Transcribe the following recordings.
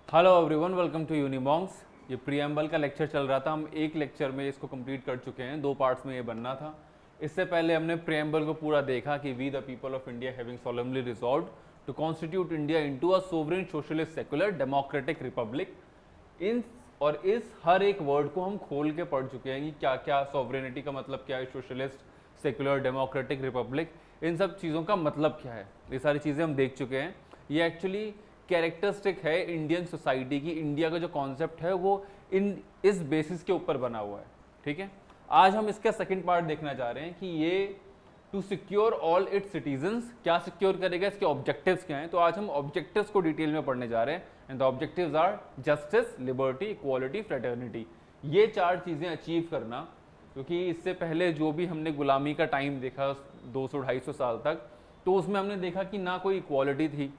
Hello everyone, welcome to Unimongs. ये preamble का lecture चल रहा था। हम एक लेक्चर में इसको कंप्लीट कर चुके हैं, 2 पार्ट्स में ये बनना था। इससे पहले हमने प्रीएम्बल को पूरा देखा कि we the people of India having solemnly resolved to constitute India into a sovereign socialist secular democratic republic. इन और इस हर एक वर्ड को हम खोल के पढ़ चुके हैं कि क्या क्या सॉवरेनिटी का मतलब क्या है, सोशलिस्ट सेक्युलर डेमोक्रेटिक रिपब्लिक, इन सब चीज़ों का मतलब क्या है, ये सारी चीज़ें हम देख चुके हैं। ये एक्चुअली कैरेक्टरिस्टिक है इंडियन सोसाइटी की। इंडिया का जो कॉन्सेप्ट है वो इस बेसिस के ऊपर बना हुआ है। ठीक है, आज हम इसका सेकंड पार्ट देखना चाह रहे हैं कि ये to secure all its citizens क्या सिक्योर करेगा, इसके ऑब्जेक्टिव्स क्या हैं। तो आज हम ऑब्जेक्टिव्स को डिटेल में पढ़ने जा रहे हैं। And the objectives are justice, liberty, equality, fraternity. ये 4 चीज़ें अचीव करना, क्योंकि इससे पहले जो भी हमने गुलामी का टाइम देखा 200-250 साल तक, तो उसमें हमने देखा कि ना कोई इक्वालिटी थी।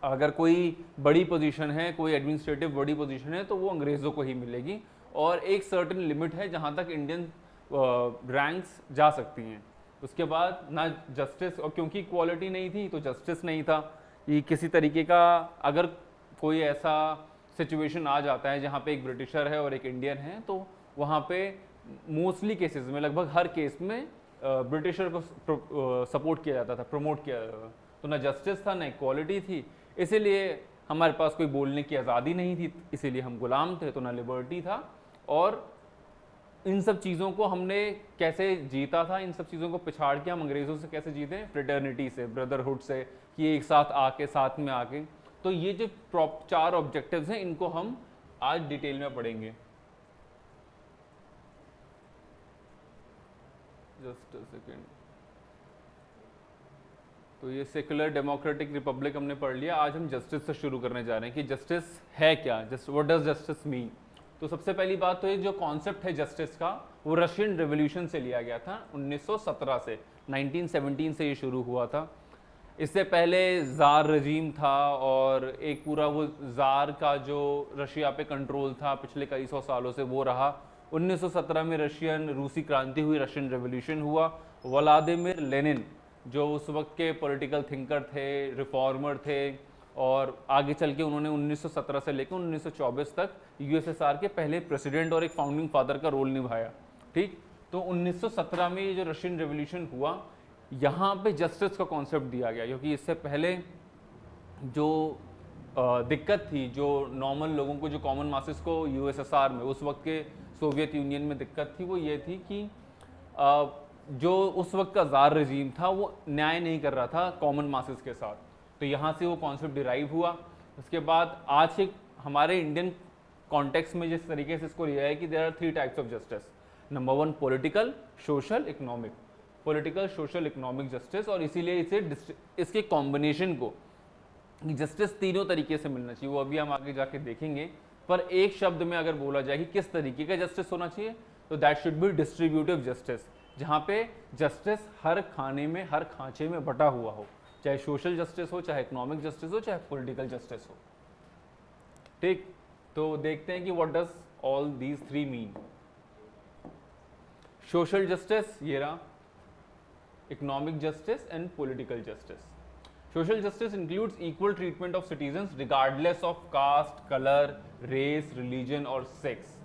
अगर कोई बड़ी पोजीशन है, कोई एडमिनिस्ट्रेटिव बड़ी पोजीशन है, तो वो अंग्रेज़ों को ही मिलेगी और एक सर्टेन लिमिट है जहाँ तक इंडियन रैंक्स जा सकती हैं। उसके बाद ना जस्टिस, और क्योंकि इक्वालिटी नहीं थी तो जस्टिस नहीं था। ये किसी तरीके का अगर कोई ऐसा सिचुएशन आ जाता है जहाँ पे एक ब्रिटिशर है और एक इंडियन है, तो वहाँ पे मोस्टली केसेस में, लगभग हर केस में ब्रिटिशर को सपोर्ट किया जाता था, प्रमोट किया जाता था। तो ना जस्टिस था, ना इक्वालिटी थी, इसीलिए हमारे पास कोई बोलने की आज़ादी नहीं थी, इसीलिए हम गुलाम थे। तो ना लिबर्टी था। और इन सब चीज़ों को हमने कैसे जीता था, इन सब चीज़ों को पिछाड़ के हम अंग्रेज़ों से कैसे जीते, फ्रेटर्निटी से, ब्रदरहुड से, कि एक साथ आके, साथ में आके। तो ये जो 4 ऑब्जेक्टिव्स हैं, इनको हम आज डिटेल में पढ़ेंगे। Just a second. तो ये सेकुलर डेमोक्रेटिक रिपब्लिक हमने पढ़ लिया। आज हम जस्टिस से शुरू करने जा रहे हैं कि जस्टिस है क्या, व्हाट डज जस्टिस मीन। तो सबसे पहली बात तो ये जो कॉन्सेप्ट है जस्टिस का, वो रशियन रेवोल्यूशन से लिया गया था 1917 से। 1917 से ये शुरू हुआ था। इससे पहले ज़ार रजीम था और एक पूरा वो ज़ार का जो रशिया पे कंट्रोल था पिछले कई 100 सालों से, वो रहा। 1917 में रूसी क्रांति हुई, रशियन रेवोल्यूशन हुआ। व्लादिमीर लेनिन जो उस वक्त के पॉलिटिकल थिंकर थे, रिफॉर्मर थे, और आगे चल के उन्होंने 1917 से लेकर 1924 तक यूएसएसआर के पहले प्रेसिडेंट और एक फाउंडिंग फादर का रोल निभाया। ठीक, तो 1917 में ये जो रशियन रेवोल्यूशन हुआ, यहाँ पे जस्टिस का कॉन्सेप्ट दिया गया, क्योंकि इससे पहले जो दिक्कत थी, जो नॉर्मल लोगों को, जो कॉमन मासेस को यूएसएसआर में, उस वक्त के सोवियत यूनियन में दिक्कत थी, वो ये थी कि जो उस वक्त का ज़ार रजीम था वो न्याय नहीं कर रहा था कॉमन मासेस के साथ। तो यहाँ से वो कॉन्सेप्ट डिराइव हुआ। उसके बाद आज के हमारे इंडियन कॉन्टेक्स्ट में जिस तरीके से इसको लिया है कि there are 3 types of justice. Number 1 political, social, economic. Political, social, economic justice. और इसीलिए इसके कॉम्बिनेशन को जस्टिस तीनों तरीके से मिलना चाहिए, वो अभी हम आगे जाके देखेंगे। पर एक शब्द में अगर बोला जाए कि किस तरीके का जस्टिस होना चाहिए, तो that should be distributive justice, जहाँ पे जस्टिस हर खाने में, हर खांचे में बटा हुआ हो, चाहे सोशल जस्टिस हो, चाहे इकोनॉमिक जस्टिस हो, चाहे पॉलिटिकल जस्टिस हो। ठीक, तो देखते हैं कि व्हाट डज ऑल दीज 3 मीन। सोशल जस्टिस ये रहा, economic justice and political justice. Social justice includes equal treatment of citizens regardless of caste, colour, race, religion और सेक्स।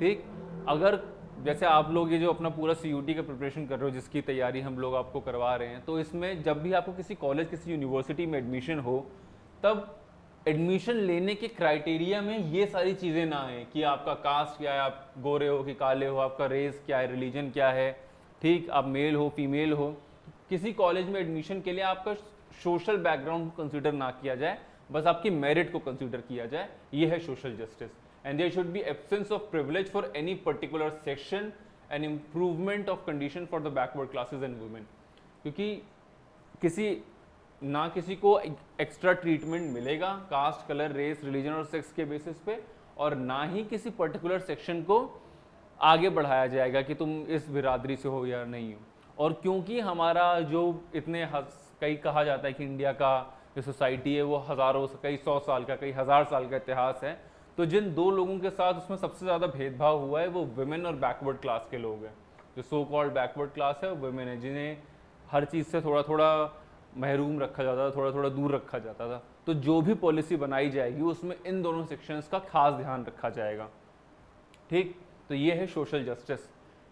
ठीक, अगर जैसे आप लोग ये जो अपना पूरा सीयूटी का प्रिपरेशन कर रहे हो, जिसकी तैयारी हम लोग आपको करवा रहे हैं, तो इसमें जब भी आपको किसी कॉलेज, किसी यूनिवर्सिटी में एडमिशन हो, तब एडमिशन लेने के क्राइटेरिया में ये सारी चीज़ें ना आए कि आपका कास्ट क्या है, आप गोरे हो कि काले हो, आपका रेस क्या है, रिलीजन क्या है, ठीक, आप मेल हो, फीमेल हो। किसी कॉलेज में एडमिशन के लिए आपका सोशल बैकग्राउंड को कंसिडर ना किया जाए, बस आपकी मेरिट को कंसिडर किया जाए। ये है social justice. And there should be absence of privilege for any particular section and improvement of condition for the backward classes and women। क्योंकि किसी को एक्स्ट्रा ट्रीटमेंट मिलेगा कास्ट, कलर, रेस, रिलीजन और सेक्स के बेसिस पे, और ना ही किसी पर्टिकुलर सेक्शन को आगे बढ़ाया जाएगा कि तुम इस बिरादरी से हो या नहीं हो। और क्योंकि हमारा जो इतने कई कहा जाता है कि इंडिया का जो सोसाइटी है वो हज़ारों, कई 100 साल का, कई 1000 साल का इतिहास है, तो जिन 2 लोगों के साथ उसमें सबसे ज़्यादा भेदभाव हुआ है वो वुमेन और बैकवर्ड क्लास के लोग हैं। जो सो कॉल्ड बैकवर्ड क्लास है वो वुमेन है, जिन्हें हर चीज़ से थोड़ा थोड़ा महरूम रखा जाता था, थोड़ा थोड़ा दूर रखा जाता था। तो जो भी पॉलिसी बनाई जाएगी उसमें इन दोनों सेक्शंस का खास ध्यान रखा जाएगा। ठीक, तो ये है सोशल जस्टिस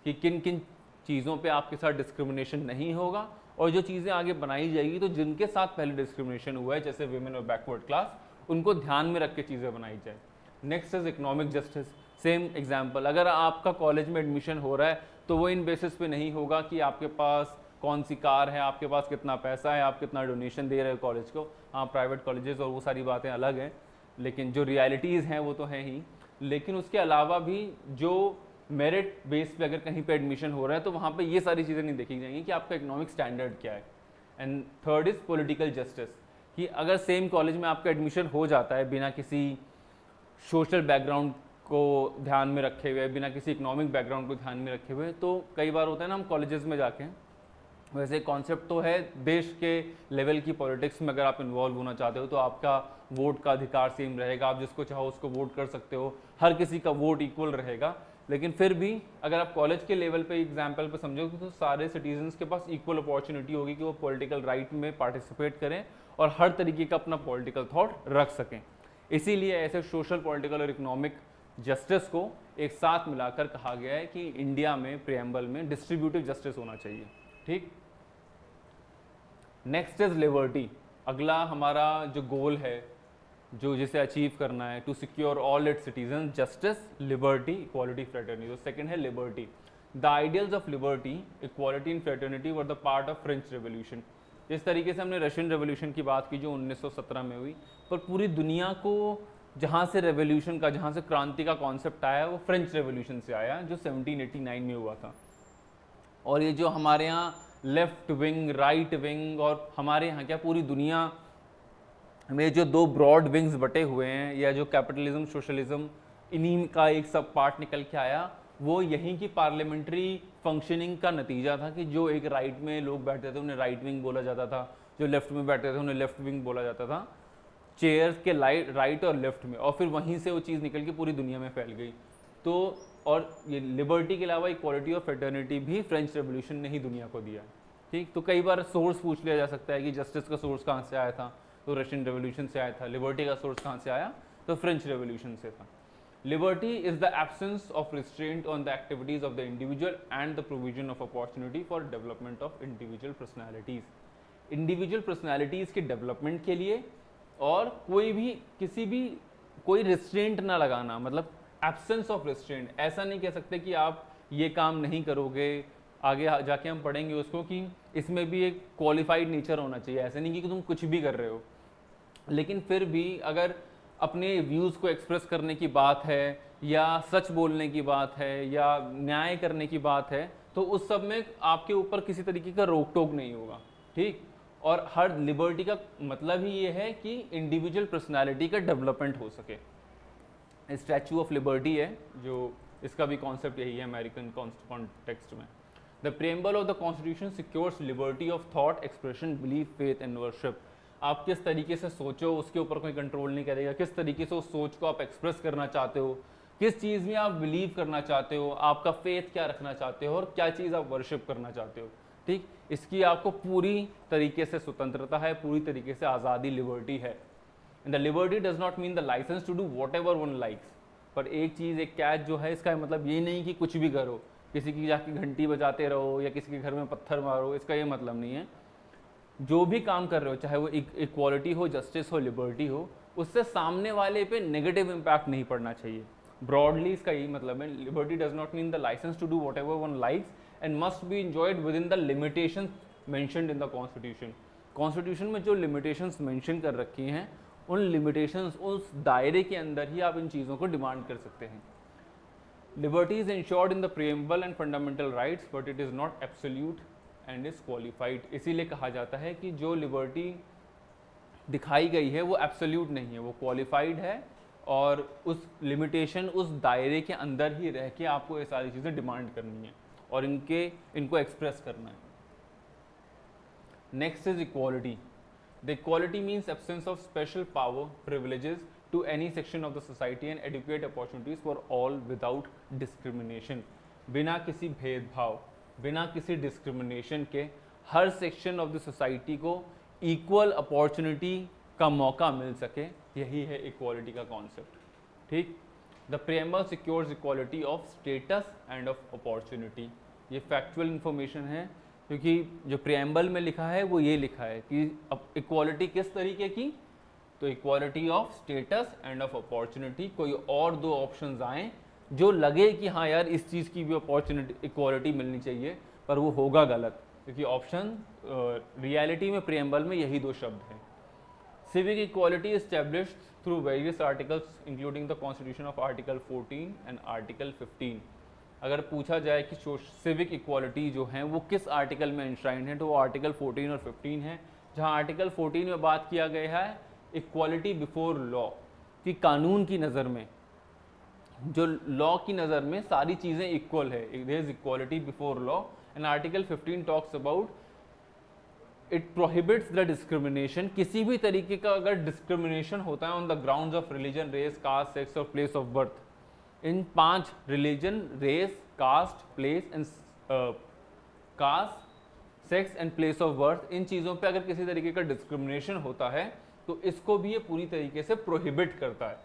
कि किन किन चीज़ों पे आपके साथ डिस्क्रिमिनेशन नहीं होगा, और जो चीज़ें आगे बनाई जाएगी तो जिनके साथ पहले डिस्क्रिमिनेशन हुआ है जैसे विमेन और बैकवर्ड क्लास, उनको ध्यान में रख के चीज़ें बनाई जाए। Next is economic justice. Same example, अगर आपका कॉलेज में एडमिशन हो रहा है तो वो इन बेसिस पे नहीं होगा कि आपके पास कौन सी कार है, आपके पास कितना पैसा है, आप कितना डोनेशन दे रहे हो कॉलेज को। हाँ, प्राइवेट कॉलेजेस और वो सारी बातें अलग हैं, लेकिन जो रियलिटीज़ हैं वो तो हैं ही। लेकिन उसके अलावा भी जो मेरिट बेस पे अगर कहीं पे एडमिशन हो रहा है तो वहाँ पे ये सारी चीज़ें नहीं देखी जाएंगी कि आपका इकोनॉमिक स्टैंडर्ड क्या है। And third is political justice, कि अगर सेम कॉलेज में आपका एडमिशन हो जाता है बिना किसी सोशल बैकग्राउंड को ध्यान में रखे हुए, बिना किसी इकोनॉमिक बैकग्राउंड को ध्यान में रखे हुए, तो कई बार होता है ना हम कॉलेजेस में जाके, वैसे कॉन्सेप्ट तो है देश के लेवल की पॉलिटिक्स में अगर आप इन्वॉल्व होना चाहते हो तो आपका वोट का अधिकार सेम रहेगा, आप जिसको चाहो उसको वोट कर सकते हो, हर किसी का वोट इक्वल रहेगा। लेकिन फिर भी अगर आप कॉलेज के लेवल पे एग्जाम्पल पे समझोगे तो सारे सिटीजन्स के पास इक्वल अपॉर्चुनिटी होगी कि वो पॉलिटिकल राइट में पार्टिसिपेट करें और हर तरीके का अपना पॉलिटिकल थॉट रख सकें। इसीलिए ऐसे सोशल, पॉलिटिकल और इकोनॉमिक जस्टिस को एक साथ मिलाकर कहा गया है कि इंडिया में प्रियम्बल में डिस्ट्रीब्यूटिव जस्टिस होना चाहिए। ठीक, नेक्स्ट इज लिबर्टी। अगला हमारा जो गोल है, जो जिसे अचीव करना है, to secure all its citizen justice, liberty, equality, fraternity. तो सेकंड है liberty. The ideals of liberty, equality and fraternity were the part of French revolution. जिस तरीके से हमने रशियन रेवोल्यूशन की बात की जो 1917 में हुई, पर पूरी दुनिया को जहाँ से रेवोल्यूशन का, जहाँ से क्रांति का कॉन्सेप्ट आया वो फ्रेंच रेवोल्यूशन से आया जो 1789 में हुआ था। और ये जो हमारे यहाँ लेफ्ट विंग, राइट विंग, और हमारे यहाँ क्या पूरी दुनिया में जो दो ब्रॉड विंग्स बटे हुए हैं, या जो कैपिटलिज्म, सोशलिज्म, इन्हीं का एक सब पार्ट निकल के आया, वो यहीं की पार्लियामेंट्री फंक्शनिंग का नतीजा था कि जो एक राइट में लोग बैठते थे उन्हें राइट विंग बोला जाता था, जो लेफ्ट में बैठते थे उन्हें लेफ्ट विंग बोला जाता था, चेयर्स के राइट और लेफ्ट में, और फिर वहीं से वो चीज़ निकल के पूरी दुनिया में फैल गई। तो और ये लिबर्टी के अलावा इक्वालिटी और फ्रेटर्निटी भी फ्रेंच रेवोल्यूशन ने ही दुनिया को दिया है। ठीक, तो कई बार सोर्स पूछ लिया जा सकता है कि जस्टिस का सोर्स कहाँ से आया था, तो रशियन रेवोल्यूशन से आया था। लिबर्टी का सोर्स कहाँ से आया, तो फ्रेंच रेवोल्यूशन से था। Liberty is the absence of restraint on the activities of the individual and the provision of opportunity for development of individual personalities. Individual personalities के डेवलपमेंट के लिए, और कोई भी किसी भी कोई रिस्ट्रेंट ना लगाना, मतलब एब्सेंस ऑफ रिस्ट्रेंट। ऐसा नहीं कह सकते कि आप ये काम नहीं करोगे, आगे जाके हम पढ़ेंगे उसको कि इसमें भी एक क्वालिफाइड नेचर होना चाहिए। ऐसा नहीं कि तुम कुछ भी कर रहे हो, लेकिन फिर भी अगर अपने व्यूज़ को एक्सप्रेस करने की बात है, या सच बोलने की बात है, या न्याय करने की बात है, तो उस सब में आपके ऊपर किसी तरीके का रोक टोक नहीं होगा। ठीक, और हर लिबर्टी का मतलब ही ये है कि इंडिविजुअल पर्सनालिटी का डेवलपमेंट हो सके। स्टैचू ऑफ लिबर्टी है जो, इसका भी कॉन्सेप्ट यही है अमेरिकन कॉन्टेक्स्ट में। The preamble of the constitution secures liberty of thought, expression, belief, faith and worship. आप किस तरीके से सोचो उसके ऊपर कोई कंट्रोल नहीं करेगा, किस तरीके से उस सोच को आप एक्सप्रेस करना चाहते हो, किस चीज़ में आप बिलीव करना चाहते हो, आपका फेथ क्या रखना चाहते हो, और क्या चीज़ आप वर्शिप करना चाहते हो। ठीक, इसकी आपको पूरी तरीके से स्वतंत्रता है, पूरी तरीके से आज़ादी, लिबर्टी है। And the liberty does not mean the licence to do whatever one likes. पर एक चीज़, एक कैच जो है, इसका मतलब ये नहीं कि कुछ भी करो, किसी की जाके घंटी बजाते रहो या किसी के घर में पत्थर मारो, इसका ये मतलब नहीं है। जो भी काम कर रहे हो, चाहे वो इक्वालिटी हो, जस्टिस हो, लिबर्टी हो, उससे सामने वाले पे नेगेटिव इम्पैक्ट नहीं पड़ना चाहिए। ब्रॉडली इसका यही मतलब है। Liberty does not mean the licence to do whatever one likes and must be enjoyed within the limitation mentioned in the constitution. Constitution में जो लिमिटेशंस मेंशन कर रखी हैं, उन लिमिटेशंस, उस दायरे के अंदर ही आप इन चीज़ों को डिमांड कर सकते हैं। Liberty is insured in the preamble and fundamental rights but it is not absolute and is qualified. इसीलिए कहा जाता है कि जो लिबर्टी दिखाई गई है वो एब्सोल्यूट नहीं है, वो क्वालिफाइड है, और उस लिमिटेशन, उस दायरे के अंदर ही रह के आपको ये सारी चीज़ें डिमांड करनी है और इनको एक्सप्रेस करना है। Next is equality. The equality means absence of special power, privileges to any section of the society and adequate opportunities for all without discrimination। बिना किसी भेदभाव, बिना किसी डिस्क्रिमिनेशन के हर सेक्शन ऑफ द सोसाइटी को इक्वल अपॉर्चुनिटी का मौका मिल सके, यही है इक्वालिटी का कॉन्सेप्ट। ठीक, the preamble secures equality of status end of opportunity. ये फैक्चुअल इन्फॉर्मेशन है, क्योंकि जो प्रियम्बल में लिखा है वो ये लिखा है कि अब इक्वालिटी किस तरीके की, तो equality of status end of opportunity. कोई और दो ऑप्शंस आए जो लगे कि हाँ यार इस चीज़ की भी अपॉर्चुनिटी इक्वालिटी मिलनी चाहिए, पर वो होगा गलत, क्योंकि ऑप्शन रियलिटी में प्रियम्बल में यही दो शब्द हैं। Civic equality established through various articles including the constitution of article 14 and article 15। अगर पूछा जाए कि सिविक इक्वालिटी जो है वो किस आर्टिकल में इंश्राइंड है, तो वो आर्टिकल 14 और 15 है, जहाँ आर्टिकल 14 में बात किया गया है इक्वालिटी बिफोर लॉ, कि कानून की नज़र में, जो लॉ की नज़र में सारी चीज़ें इक्वल है, there is equality before law. And article 15 talks about it prohibits the discrimination. किसी भी तरीके का अगर डिस्क्रिमिनेशन होता है on the grounds of religion, race, caste, sex और प्लेस ऑफ बर्थ, इन 5 religion, race, caste, place and caste, sex and place of birth, इन चीज़ों पे अगर किसी तरीके का डिस्क्रिमिनेशन होता है तो इसको भी ये पूरी तरीके से प्रोहिबिट करता है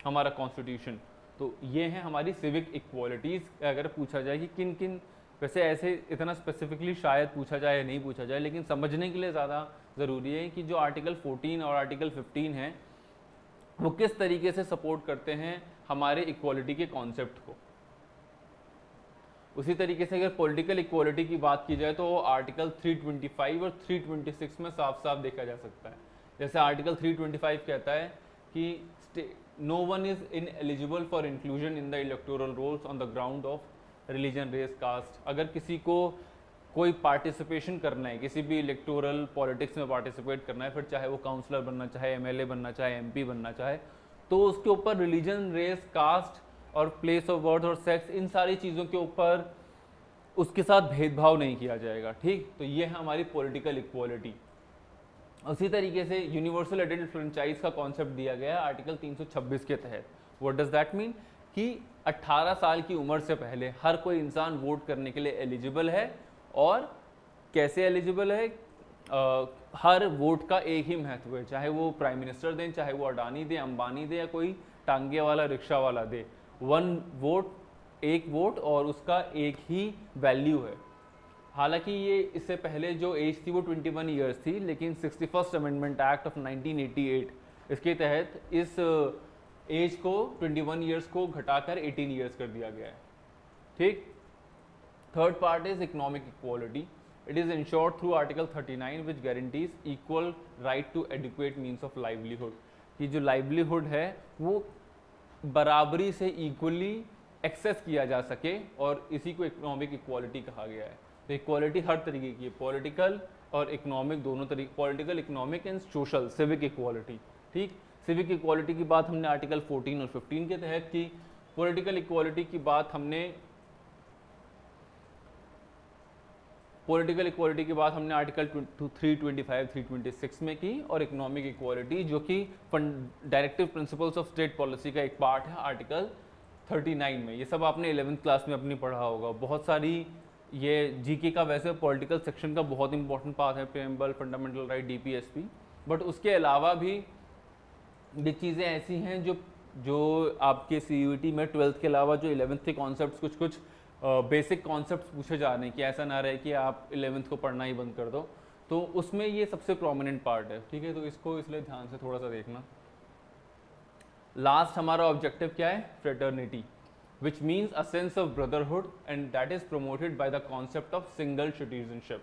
हमारा कॉन्स्टिट्यूशन। तो ये है हमारी सिविक इक्वालिटीज़। अगर पूछा जाए कि किन किन, वैसे ऐसे इतना स्पेसिफिकली शायद पूछा जाए या नहीं पूछा जाए, लेकिन समझने के लिए ज़्यादा ज़रूरी है कि जो आर्टिकल 14 और आर्टिकल 15 हैं वो किस तरीके से सपोर्ट करते हैं हमारे इक्वालिटी के कॉन्सेप्ट को। उसी तरीके से अगर पॉलिटिकल इक्वालिटी की बात की जाए तो वो आर्टिकल 325 और 326 में साफ साफ देखा जा सकता है। जैसे आर्टिकल 325 कहता है कि no one is ineligible for inclusion in the electoral rolls on the ground of religion, race, caste. अगर किसी को कोई पार्टिसिपेशन करना है, किसी भी इलेक्टोरल पॉलिटिक्स में पार्टिसिपेट करना है, फिर चाहे वो काउंसलर बनना चाहे, एमएलए बनना चाहे, एमपी बनना चाहे, तो उसके ऊपर रिलीजन, रेस, कास्ट और प्लेस ऑफ बर्थ और सेक्स, इन सारी चीज़ों के ऊपर उसके साथ भेदभाव नहीं किया जाएगा। ठीक, तो ये है हमारी पॉलिटिकल इक्वालिटी। उसी तरीके से यूनिवर्सल एडल्ट फ्रेंचाइज का कॉन्सेप्ट दिया गया है आर्टिकल 326 के तहत। व्हाट डज दैट मीन, कि 18 साल की उम्र से पहले हर कोई इंसान वोट करने के लिए एलिजिबल है। और कैसे एलिजिबल है, हर वोट का एक ही महत्व है, चाहे वो प्राइम मिनिस्टर दें, चाहे वो अडानी दे, अंबानी दे, या कोई टांगे वाला रिक्शा वाला दे। 1 वोट, एक वोट, और उसका एक ही वैल्यू है। हालांकि ये इससे पहले जो एज थी वो 21 ईयर्स थी, लेकिन 61st अमेंडमेंट एक्ट ऑफ 1988 इसके तहत इस एज को 21 ईयर्स को घटाकर 18 ईयर्स कर दिया गया है। ठीक, third part is economic equality. It is ensured through article 39 which guarantees equal right to adequate means of livelihood, कि जो लाइवलीहुड है वो बराबरी से इक्वली एक्सेस किया जा सके, और इसी को इकोनॉमिक इक्वालिटी कहा गया है। तो इक्वालिटी हर तरीके की है, पॉलिटिकल और इकोनॉमिक दोनों तरीके, political, economic and social, civic equality. ठीक, सिविक इक्वालिटी की बात हमने आर्टिकल 14 और 15 के तहत की। पॉलिटिकल इक्वालिटी की बात हमने आर्टिकल 325, 326 में की। और इकोनॉमिक इक्वालिटी जो कि directive principles of state policy का एक पार्ट है, आर्टिकल 39 में। ये सब आपने 11th क्लास में अपनी पढ़ा होगा। बहुत सारी ये जीके का वैसे पॉलिटिकल सेक्शन का बहुत इंपॉर्टेंट पार्ट है, preamble, fundamental right, DPSP. But उसके अलावा भी ये चीज़ें ऐसी हैं जो आपके सीयूईटी में 12th के अलावा जो 11th के कॉन्सेप्ट्स, कुछ बेसिक कॉन्सेप्ट्स पूछे जा रहे हैं, कि ऐसा ना रहे कि आप 11th को पढ़ना ही बंद कर दो, तो उसमें ये सबसे प्रोमिनेंट पार्ट है। ठीक है, तो इसको इसलिए ध्यान से थोड़ा सा देखना। लास्ट हमारा ऑब्जेक्टिव क्या है, fraternity, which means a sense of brotherhood, and that is promoted by the concept of single citizenship.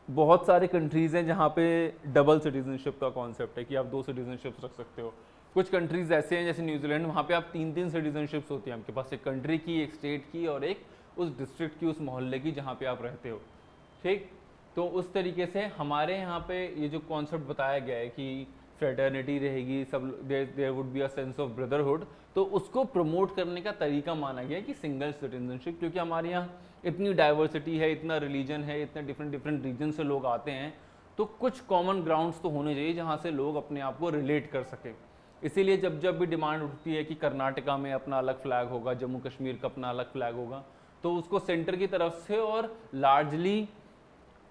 बहुत सारे कंट्रीज़ हैं जहाँ पे डबल सिटीजनशिप का कॉन्सेप्ट है, कि आप 2 सिटीजनशिप्स रख सकते हो। कुछ कंट्रीज़ ऐसे हैं जैसे न्यूजीलैंड, वहाँ पे आप 3-3 सिटीजनशिप्स होती हैं आपके पास, एक कंट्री की, एक स्टेट की, और एक उस डिस्ट्रिक्ट की, उस मोहल्ले की जहाँ पे आप रहते हो। ठीक, तो उस तरीके से हमारे यहाँ पे ये जो कॉन्सेप्ट बताया गया है कि फ्रेटर्निटी रहेगी, सब there would be a sense of brotherhood, तो उसको प्रमोट करने का तरीका माना गया है कि सिंगल सिटीजनशिप। क्योंकि हमारे यहाँ इतनी डाइवर्सिटी है, इतना रिलीजन है, इतने डिफरेंट रीजन से लोग आते हैं, तो कुछ कॉमन ग्राउंड्स तो होने चाहिए जहाँ से लोग अपने आप को रिलेट कर सके। इसीलिए जब भी डिमांड उठती है कि कर्नाटका में अपना अलग फ्लैग होगा, जम्मू कश्मीर का अपना अलग फ्लैग होगा, तो उसको सेंटर की तरफ से और लार्जली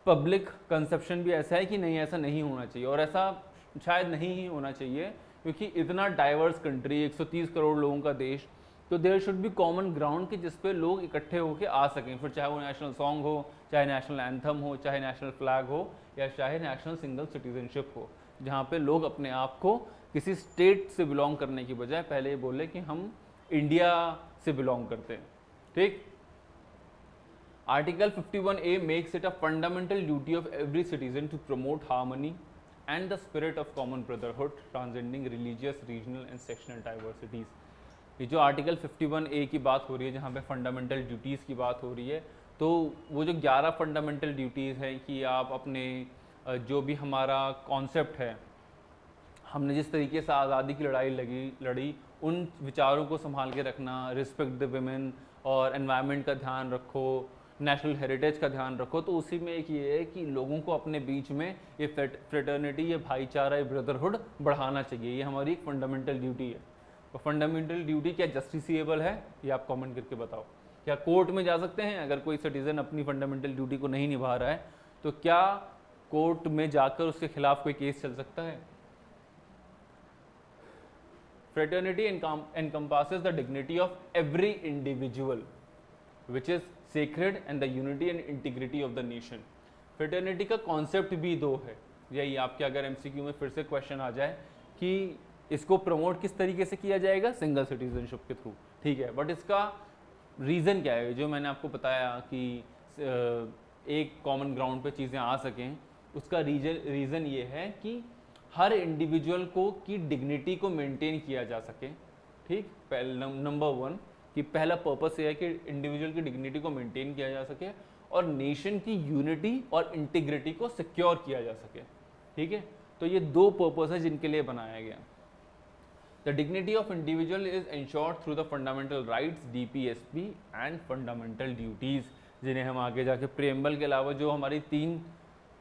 पब्लिक कंसेप्शन भी ऐसा है कि नहीं, ऐसा नहीं होना चाहिए, और ऐसा शायद नहीं ही होना चाहिए, क्योंकि इतना डाइवर्स कंट्री, 130 करोड़ लोगों का देश, तो there should be common ground कि जिस पे लोग इकट्ठे होकर आ सकें, फिर चाहे वो नेशनल सॉन्ग हो, चाहे नेशनल एंथम हो, चाहे नेशनल फ्लैग हो, या चाहे नेशनल सिंगल सिटीजनशिप हो, जहाँ पे लोग अपने आप को किसी स्टेट से बिलोंग करने की बजाय पहले ये बोले कि हम इंडिया से बिलोंग करते हैं। ठीक। Article 51A makes it a fundamental duty of every citizen to promote harmony and the spirit of common brotherhood transcending religious, regional and sectional diversities। ये जो आर्टिकल 51A की बात हो रही है, जहाँ पे फंडामेंटल ड्यूटीज़ की बात हो रही है, तो वो जो 11 फंडामेंटल ड्यूटीज़ हैं कि आप अपने जो भी हमारा कॉन्सेप्ट है, हमने जिस तरीके से आज़ादी की लड़ी उन विचारों को संभाल के रखना, रिस्पेक्ट द वुमेन और एनवायरनमेंट का ध्यान रखो, नेशनल हेरिटेज का ध्यान रखो, तो उसी में एक ये है कि लोगों को अपने बीच में ये फ्रेटर्निटी, ये भाईचारा, ये ब्रदरहुड बढ़ाना चाहिए। ये हमारी एक फंडामेंटल ड्यूटी है। तो फंडामेंटल ड्यूटी क्या जस्टिसिएबल है, ये आप कमेंट करके बताओ। क्या कोर्ट में जा सकते हैं अगर कोई सिटीजन अपनी फंडामेंटल ड्यूटी को नहीं निभा रहा है, तो क्या कोर्ट में जाकर उसके खिलाफ कोई केस चल सकता है? Fraternity encompasses the dignity of every individual, which is sacred, and the unity and integrity of the nation। Fraternity का कॉन्सेप्ट भी दो है, यही आपके अगर MCQ में फिर से क्वेश्चन आ जाए कि इसको प्रमोट किस तरीके से किया जाएगा, सिंगल सिटीजनशिप के थ्रू, ठीक है, बट इसका रीज़न क्या है, जो मैंने आपको बताया कि एक कॉमन ग्राउंड पे चीज़ें आ सकें, उसका रीज़न ये है कि हर इंडिविजुअल को की डिग्निटी को मेंटेन किया जा सके। ठीक, नंबर 1 कि पहला पर्पस ये है कि इंडिविजुअल की डिग्निटी को मेंटेन किया जा सके और नेशन की यूनिटी और इंटीग्रिटी को सिक्योर किया जा सके। ठीक है, तो ये दो पर्पस है जिनके लिए बनाया गया। The dignity of individual is ensured through the fundamental rights, DPSP and fundamental duties, जिन्हें हम आगे जाके प्रीएम्बल के अलावा जो हमारी 3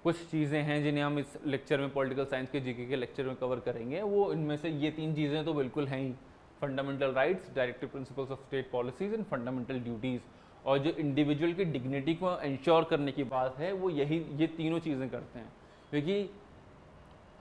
कुछ चीज़ें हैं जिन्हें हम इस लेक्चर में, पॉलिटिकल साइंस के जीके के लेक्चर में कवर करेंगे, वो इनमें से ये 3 चीज़ें तो बिल्कुल हैं ही, fundamental rights, directive principles of state policies and fundamental duties. और जो इंडिविजुअल की डिग्निटी को इंश्योर करने की बात है, वो ये तीनों चीज़ें करते हैं, क्योंकि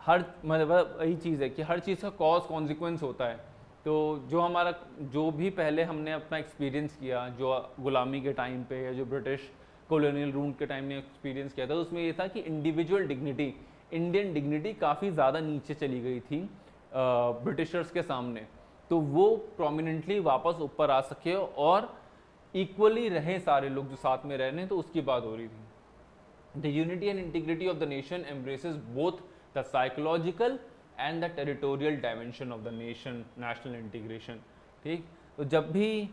हर मतलब यही चीज़ है कि हर चीज़ का कॉज कॉन्सिक्वेंस होता है। तो जो भी पहले हमने अपना एक्सपीरियंस किया, जो गुलामी के टाइम पे या जो ब्रिटिश कॉलोनियल रूल के टाइम में एक्सपीरियंस किया था, उसमें ये था कि इंडिविजुअल डिग्निटी, इंडियन डिग्निटी काफ़ी ज़्यादा नीचे चली गई थी ब्रिटिशर्स के सामने, तो वो प्रोमिनेंटली वापस ऊपर आ सके और इक्वली रहे सारे लोग जो साथ में रहने, तो उसकी बात हो रही थी। The unity and integrity of the nation embraces both the psychological and the territorial dimension of the nation, national integration. ठीक, तो जब भी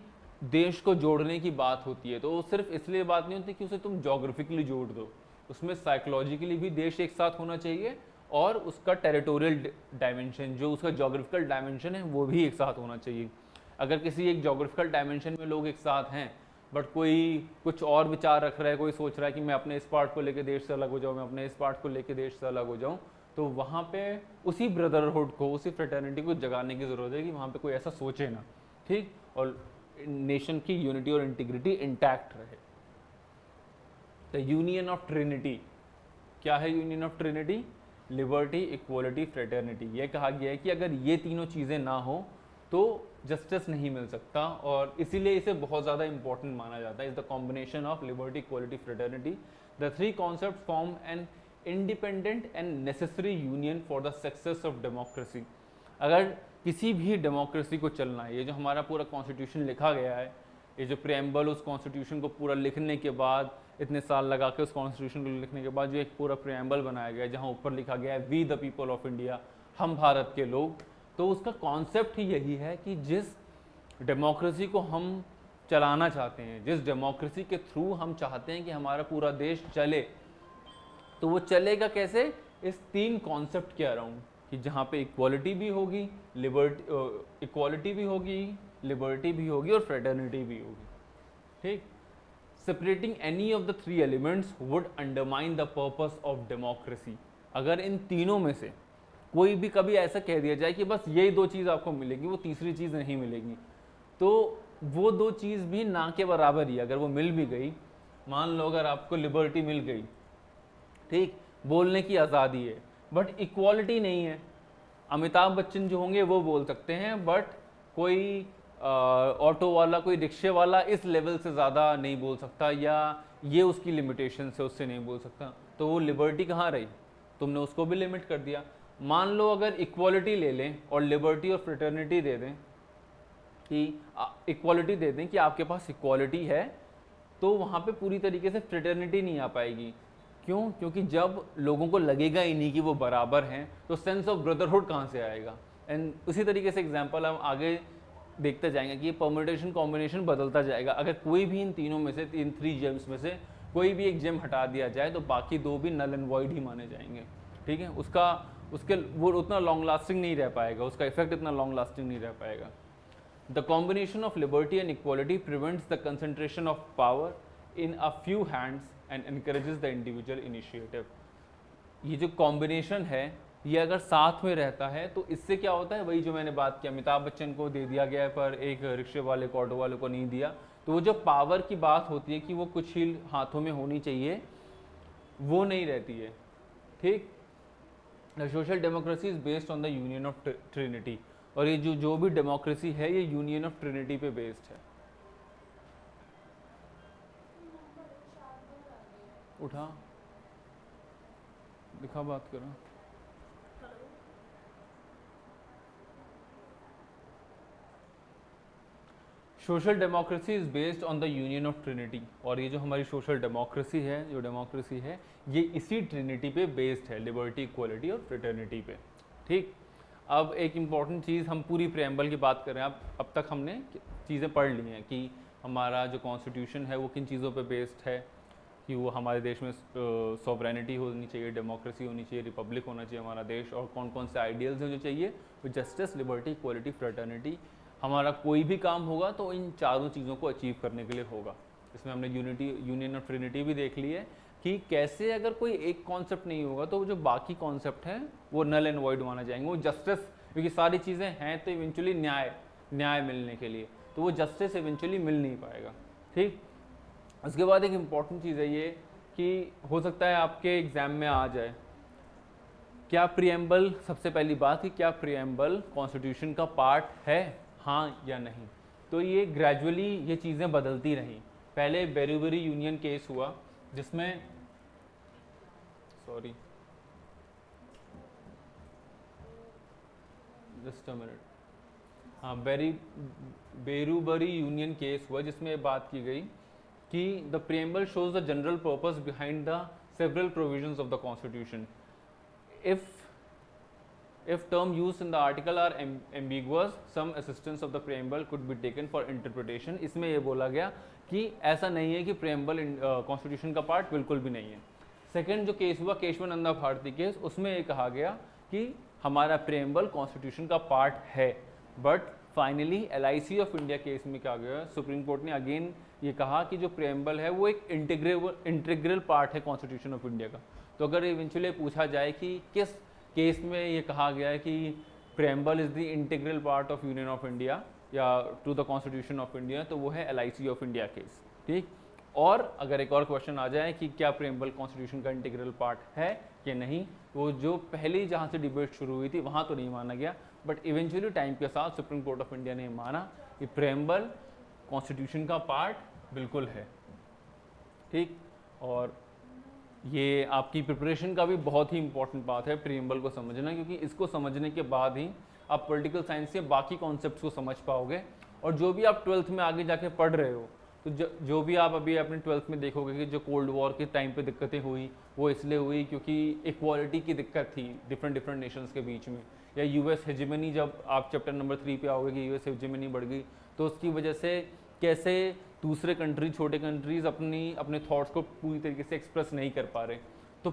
देश को जोड़ने की बात होती है, तो वो सिर्फ इसलिए बात नहीं होती कि उसे तुम जोग्राफिकली जोड़ दो, उसमें साइकोलॉजिकली भी देश एक साथ होना चाहिए और उसका टेरिटोरियल डायमेंशन, जो उसका जोग्राफिकल डायमेंशन है, वो भी एक साथ होना चाहिए। अगर किसी एक जोग्राफिकल डायमेंशन में लोग एक साथ हैं, बट कोई कुछ और विचार रख रहा है, कोई सोच रहा है कि मैं अपने इस पार्ट को लेकर देश से अलग हो जाऊँ, मैं अपने इस पार्ट को लेकर देश से अलग हो जाऊँ, तो वहाँ पे उसी ब्रदरहुड को, उसी फ्रेटर्निटी को जगाने की ज़रूरत है कि वहाँ पे कोई ऐसा सोचे ना। ठीक, और नेशन की यूनिटी और इंटीग्रिटी इंटैक्ट रहे। द यूनियन ऑफ ट्रिनिटी, क्या है union of Trinity? Liberty, equality, fraternity. ये कहा गया है कि अगर ये तीनों चीज़ें ना हो तो जस्टिस नहीं मिल सकता, और इसीलिए इसे बहुत ज़्यादा इंपॉर्टेंट माना जाता है। Is the combination of liberty, equality, fraternity. The 3 concept form an independent and necessary union for the success of democracy. अगर किसी भी डेमोक्रेसी को चलना है, ये जो हमारा पूरा कॉन्स्टिट्यूशन लिखा गया है, ये जो प्रीएम्बल, उस कॉन्स्टिट्यूशन को पूरा लिखने के बाद, इतने साल लगा के उस कॉन्स्टिट्यूशन को लिखने के बाद जो एक पूरा प्रीएम्बल बनाया गया है, जहाँ ऊपर लिखा गया है we the people of India, हम भारत के लोग, तो उसका कॉन्सेप्ट ही यही है कि जिस डेमोक्रेसी को हम चलाना चाहते हैं, जिस डेमोक्रेसी के थ्रू हम चाहते हैं कि हमारा पूरा देश चले, तो वो चलेगा कैसे? इस 3 कॉन्सेप्ट के अराउंड, कि जहाँ पे इक्वालिटी भी होगी, इक्वालिटी भी होगी, लिबर्टी भी होगी और फ्रेटर्निटी भी होगी। ठीक, separating any of the 3 elements would undermine the purpose of democracy. अगर इन तीनों में से कोई भी कभी ऐसा कह दिया जाए कि बस यही 2 चीज़ आपको मिलेगी, वो तीसरी चीज़ नहीं मिलेगी, तो वो 2 चीज़ भी ना के बराबर ही। अगर वो मिल भी गई, मान लो अगर आपको लिबर्टी मिल गई, ठीक, बोलने की आज़ादी है, बट इक्वालिटी नहीं है। अमिताभ बच्चन जो होंगे वो बोल सकते हैं, बट कोई ऑटो वाला, कोई रिक्शे वाला इस लेवल से ज़्यादा नहीं बोल सकता, या ये उसकी लिमिटेशन से उससे नहीं बोल सकता। तो वो लिबर्टी कहाँ रही? तुमने उसको भी लिमिट कर दिया। मान लो अगर इक्वालिटी ले लें और लिबर्टी और फ्रेटर्निटी दे दें, कि इक्वालिटी दे दें कि आपके पास इक्वालिटी है, तो वहाँ पे पूरी तरीके से फ्रेटर्निटी नहीं आ पाएगी। क्यों? क्योंकि जब लोगों को लगेगा ही नहीं कि वो बराबर हैं, तो सेंस ऑफ ब्रदरहुड कहाँ से आएगा? एंड उसी तरीके से एग्जांपल हम आगे देखते जाएंगे कि ये परम्यूटेशन कॉम्बिनेशन बदलता जाएगा। अगर कोई भी इन तीनों में से, इन 3 जेम्स में से कोई भी एक जेम हटा दिया जाए, तो बाकी 2 भी नल एंड वॉइड ही माने जाएंगे। ठीक है, उसके वो उतना लॉन्ग लास्टिंग नहीं रह पाएगा, उसका इफेक्ट इतना लॉन्ग लास्टिंग नहीं रह पाएगा। The combination of liberty and equality prevents the concentration of power in a few hands and encourages the individual initiative. ये जो कॉम्बिनेशन है, ये अगर साथ में रहता है तो इससे क्या होता है? वही जो मैंने बात की, अमिताभ बच्चन को दे दिया गया है पर एक रिक्शे वाले को, ऑटो वाले को नहीं दिया। तो वो जो पावर की बात होती है कि वो कुछ ही हाथों में होनी चाहिए, वो नहीं रहती है। ठीक, the social democracy is based on the union of Trinity. और ये जो भी डेमोक्रेसी है, ये यूनियन ऑफ ट्रिनिटी पे बेस्ड है। उठा दिखा, बात करो। Social democracy is based on the union of Trinity. और ये जो हमारी सोशल डेमोक्रेसी है, जो डेमोक्रेसी है, ये इसी ट्रिनिटी पे बेस्ड है, लिबर्टी, इक्वालिटी और फ्रेटर्निटी पे। ठीक, अब एक इम्पॉर्टेंट चीज़, हम पूरी प्रेम्बल की बात कर रहे हैं। अब तक हमने चीज़ें पढ़ ली हैं कि हमारा जो कॉन्स्टिट्यूशन है वो किन चीज़ों पे बेस्ड है, कि वो हमारे देश में सॉवरेनिटी होनी चाहिए, डेमोक्रेसी होनी चाहिए, रिपब्लिक होना चाहिए हमारा देश, और कौन कौन से आइडियल्स हैं जो चाहिए, वो जस्टिस, लिबर्टी, इक्वालिटी, फ्रेटर्निटी। हमारा कोई भी काम होगा तो इन चारों चीज़ों को अचीव करने के लिए होगा। इसमें हमने यूनियन ऑफ ट्रिनिटी भी देख ली है कि कैसे अगर कोई एक कॉन्सेप्ट नहीं होगा तो जो बाकी कॉन्सेप्ट हैं वो नल एंड वॉइड माना जाएंगे। वो जस्टिस, क्योंकि सारी चीज़ें हैं तो इवेंचुअली न्याय मिलने के लिए, तो वो जस्टिस इवेंचुअली मिल नहीं पाएगा। ठीक, उसके बाद एक इम्पॉर्टेंट चीज़ है ये कि हो सकता है आपके एग्ज़ाम में आ जाए, क्या प्रीएम्बल, सबसे पहली बात कि क्या प्रीएम्बल कॉन्स्टिट्यूशन का पार्ट है, हाँ या नहीं। तो ये ग्रेजुअली ये चीज़ें बदलती रहीं। पहले बेरूबरी यूनियन केस हुआ जिसमें, सॉरी जस्ट अ मिनट, हाँ, बेरूबरी यूनियन केस हुआ जिसमें बात की गई कि the preamble shows the general purpose behind the several provisions of the constitution. If term used in the article are ambiguous, some assistance of the preamble could be taken for interpretation। इसमें ये बोला गया कि ऐसा नहीं है कि preamble constitution का पार्ट बिल्कुल भी नहीं है। सेकेंड जो केस हुआ केशवानंदा भारती केस, उसमें ये कहा गया कि हमारा प्रेम्बल कॉन्स्टिट्यूशन का पार्ट है, but finally LIC of India case में क्या गया, सुप्रीम कोर्ट ने अगेन ये कहा कि जो प्रेम्बल है वो एक इंटीग्रल पार्ट है कॉन्स्टिट्यूशन ऑफ इंडिया का। तो अगर इवेंचुअली पूछा जाए कि किस केस में ये कहा गया है कि preamble is the integral part of union of India या to the constitution of India, तो वो है LIC ऑफ इंडिया केस। ठीक, और अगर एक और क्वेश्चन आ जाए कि क्या प्रेम्बल कॉन्स्टिट्यूशन का इंटीग्रल पार्ट है कि नहीं, वो जो पहले जहाँ से डिबेट शुरू हुई थी वहाँ तो नहीं माना गया, बट इवेंचुअली टाइम के साथ सुप्रीम कोर्ट ऑफ इंडिया ने माना कि प्रेम्बल कॉन्स्टिट्यूशन का पार्ट बिल्कुल है। ठीक, और ये आपकी प्रिपरेशन का भी बहुत ही इंपॉर्टेंट बात है प्रीएम्बल को समझना, क्योंकि इसको समझने के बाद ही आप पॉलिटिकल साइंस के बाकी कॉन्सेप्ट्स को समझ पाओगे। और जो भी आप 12th में आगे जाके पढ़ रहे हो, तो जो भी आप अभी अपने 12th में देखोगे कि जो कोल्ड वॉर के टाइम पे दिक्कतें हुई, वो इसलिए हुई क्योंकि इक्वालिटी की दिक्कत थी डिफरेंट नेशंस के बीच में, या US हेजेमनी, जब आप चैप्टर नंबर 3 पे आओगे कि US हेजेमनी बढ़ गई, तो उसकी वजह से कैसे दूसरे कंट्री, छोटे कंट्रीज़ अपने थॉट्स को पूरी तरीके से एक्सप्रेस नहीं कर पा रहे। तो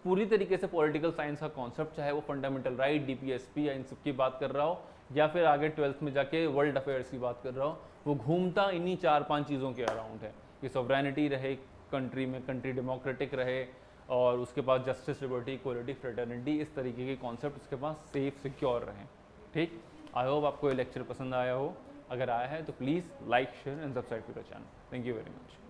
पूरी तरीके से पॉलिटिकल साइंस का कॉन्सेप्ट, चाहे वो फंडामेंटल राइट, DPSP या इन सब की बात कर रहा हो, या फिर आगे 12th में जाके वर्ल्ड अफेयर्स की बात कर रहा हो, वो घूमता इन्हीं 4-5 चीज़ों के अराउंड है कि सॉवरेनिटी रहे कंट्री में, कंट्री डेमोक्रेटिक रहे, और उसके पास जस्टिस, लिबर्टी, इक्वालिटी, फ्रेटर्निटी, इस तरीके के कॉन्सेप्ट उसके पास सेफ, सिक्योर रहें। ठीक, आई होप आपको ये लेक्चर पसंद आया हो। अगर आया है तो please like, share and subscribe to the channel. Thank you very much.